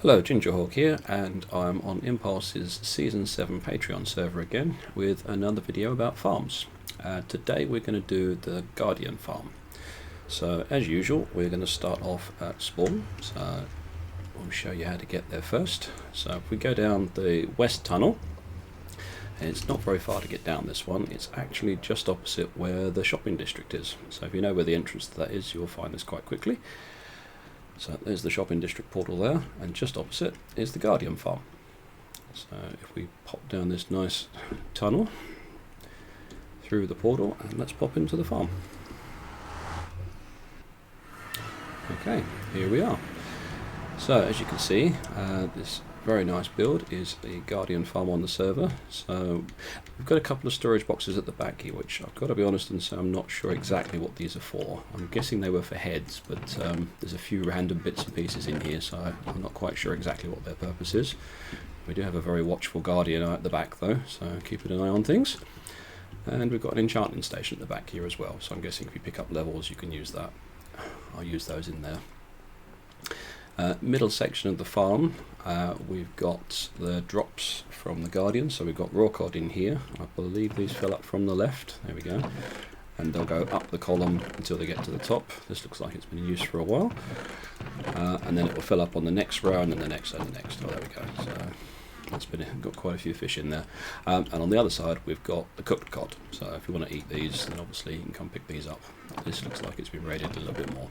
Hello, Gingerhawk here, and I'm on Impulse's Season 7 Patreon server again with another video about farms. Today we're going to do the Guardian farm. So as usual, we're going to start off at spawn, so we'll show you how to get there first. So if we go down the west tunnel, and it's not very far to get down this one, it's actually just opposite where the shopping district is. So if you know where the entrance to that is, you'll find this quite quickly. So there's the shopping district portal there, and just opposite is the Guardian farm. So if we pop down this nice tunnel through the portal, and let's pop into the farm. Okay, here we are. So as you can see, this very nice build is the Guardian farm on the server. So we've got a couple of storage boxes at the back here, which I've got to be honest and say I'm not sure exactly what these are for. I'm guessing they were for heads, but there's a few random bits and pieces in here, so I'm not quite sure exactly what their purpose is. We do have a very watchful Guardian at the back though, so keeping an eye on things. And we've got an enchanting station at the back here as well, so I'm guessing if you pick up levels you can use that. I'll use those in there. Middle section of the farm, we've got the drops from the Guardian, so we've got raw cod in here. I believe these fill up from the left, there we go, and they'll go up the column until they get to the top. This looks like it's been in use for a while, and then it will fill up on the next row, and then the next and the next. Oh, there we go. So that's got quite a few fish in there, and on the other side we've got the cooked cod. So if you want to eat these, then obviously you can come pick these up. This looks like it's been raided a little bit more.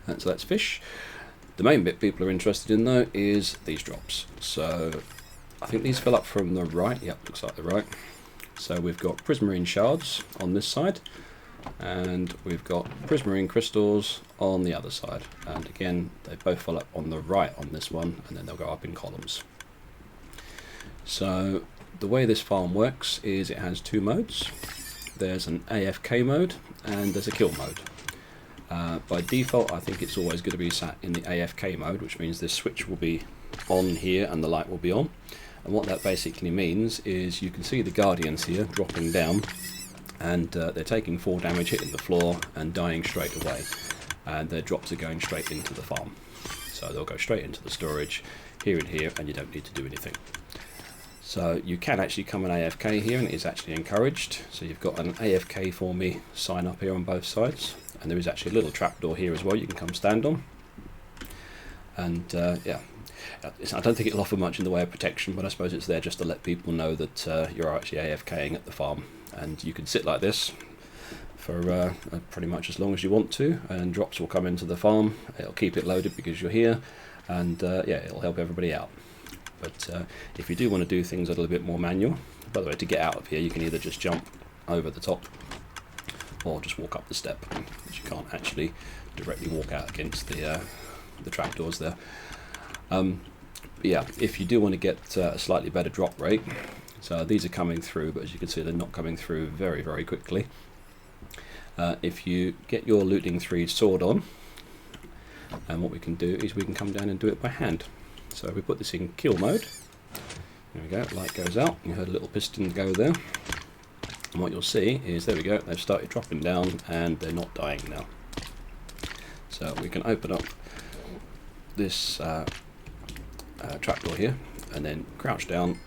And so that's fish. The main bit people are interested in though is these drops. So I think these fill up from the right. Yep, looks like the right. So we've got prismarine shards on this side, and we've got prismarine crystals on the other side. And again, they both fill up on the right on this one, and then they'll go up in columns. So the way this farm works is it has two modes. There's an AFK mode and there's a kill mode. By default, I think it's always going to be sat in the AFK mode, which means this switch will be on here and the light will be on. And what that basically means is you can see the Guardians here dropping down, and they're taking 4 damage, hitting the floor and dying straight away. And their drops are going straight into the farm. So they'll go straight into the storage here and here, and you don't need to do anything. So you can actually come an AFK here, and it is actually encouraged. So you've got an AFK for me sign up here on both sides. And there is actually a little trapdoor here as well you can come stand on. And yeah, I don't think it'll offer much in the way of protection, but I suppose it's there just to let people know that you're actually AFKing at the farm. And you can sit like this for pretty much as long as you want to, and drops will come into the farm. It'll keep it loaded because you're here, and yeah, it'll help everybody out. But if you do want to do things a little bit more manual, by the way, to get out of here you can either just jump over the top or just walk up the step, which you can't actually directly walk out against the trapdoors there. But yeah, if you do want to get a slightly better drop rate, so these are coming through, but as you can see they're not coming through very, very quickly. If you get your looting 3 sword on, and what we can do is we can come down and do it by hand. So we put this in kill mode. There we go, light goes out, you heard a little piston go there. And what you'll see is, there we go, they've started dropping down and they're not dying now. So we can open up this trapdoor here and then crouch down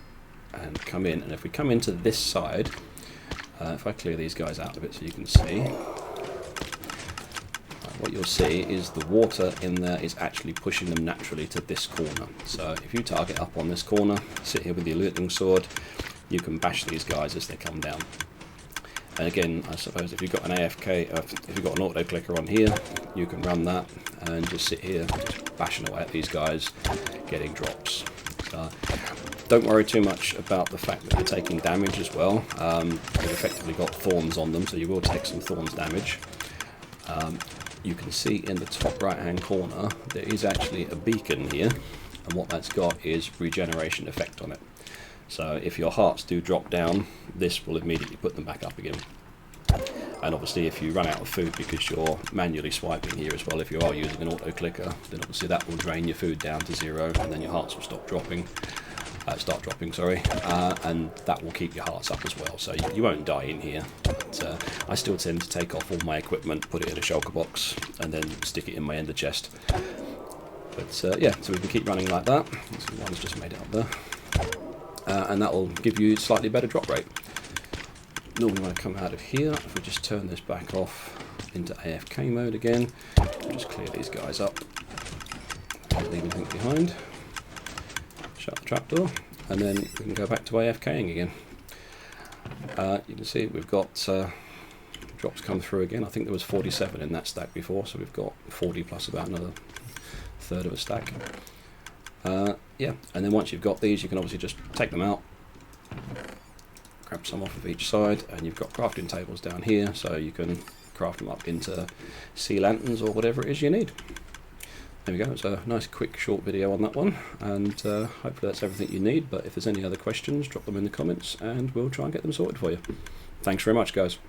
and come in. And if we come into this side, if I clear these guys out a bit so you can see, what you'll see is the water in there is actually pushing them naturally to this corner. So if you target up on this corner, sit here with your looting sword, you can bash these guys as they come down. And again, I suppose if you've got an AFK, if you've got an auto clicker on here, you can run that and just sit here, just bashing away at these guys, getting drops. So don't worry too much about the fact that you're taking damage as well. They've effectively got thorns on them, so you will take some thorns damage. You can see in the top right hand corner there is actually a beacon here, and what that's got is regeneration effect on it. So if your hearts do drop down, this will immediately put them back up again. And obviously if you run out of food because you're manually swiping here as well, if you are using an auto clicker, then obviously that will drain your food down to 0, and then your hearts will start dropping, and that will keep your hearts up as well. So you won't die in here. But I still tend to take off all my equipment, put it in a shulker box, and then stick it in my ender chest. But yeah, so we can keep running like that. So one's just made it up there. And that will give you slightly better drop rate. Normally when I come out of here, if we just turn this back off into AFK mode again, we'll just clear these guys up. Don't leave anything behind. Shut the trapdoor, and then we can go back to AFKing again. You can see we've got drops come through again. I think there was 47 in that stack before, so we've got 40 plus about another third of a stack. Yeah, and then once you've got these, you can obviously just take them out, grab some off of each side, and you've got crafting tables down here, so you can craft them up into sea lanterns or whatever it is you need. There we go. It's a nice quick short video on that one, and hopefully that's everything you need. But if there's any other questions, drop them in the comments and we'll try and get them sorted for you. Thanks very much, guys.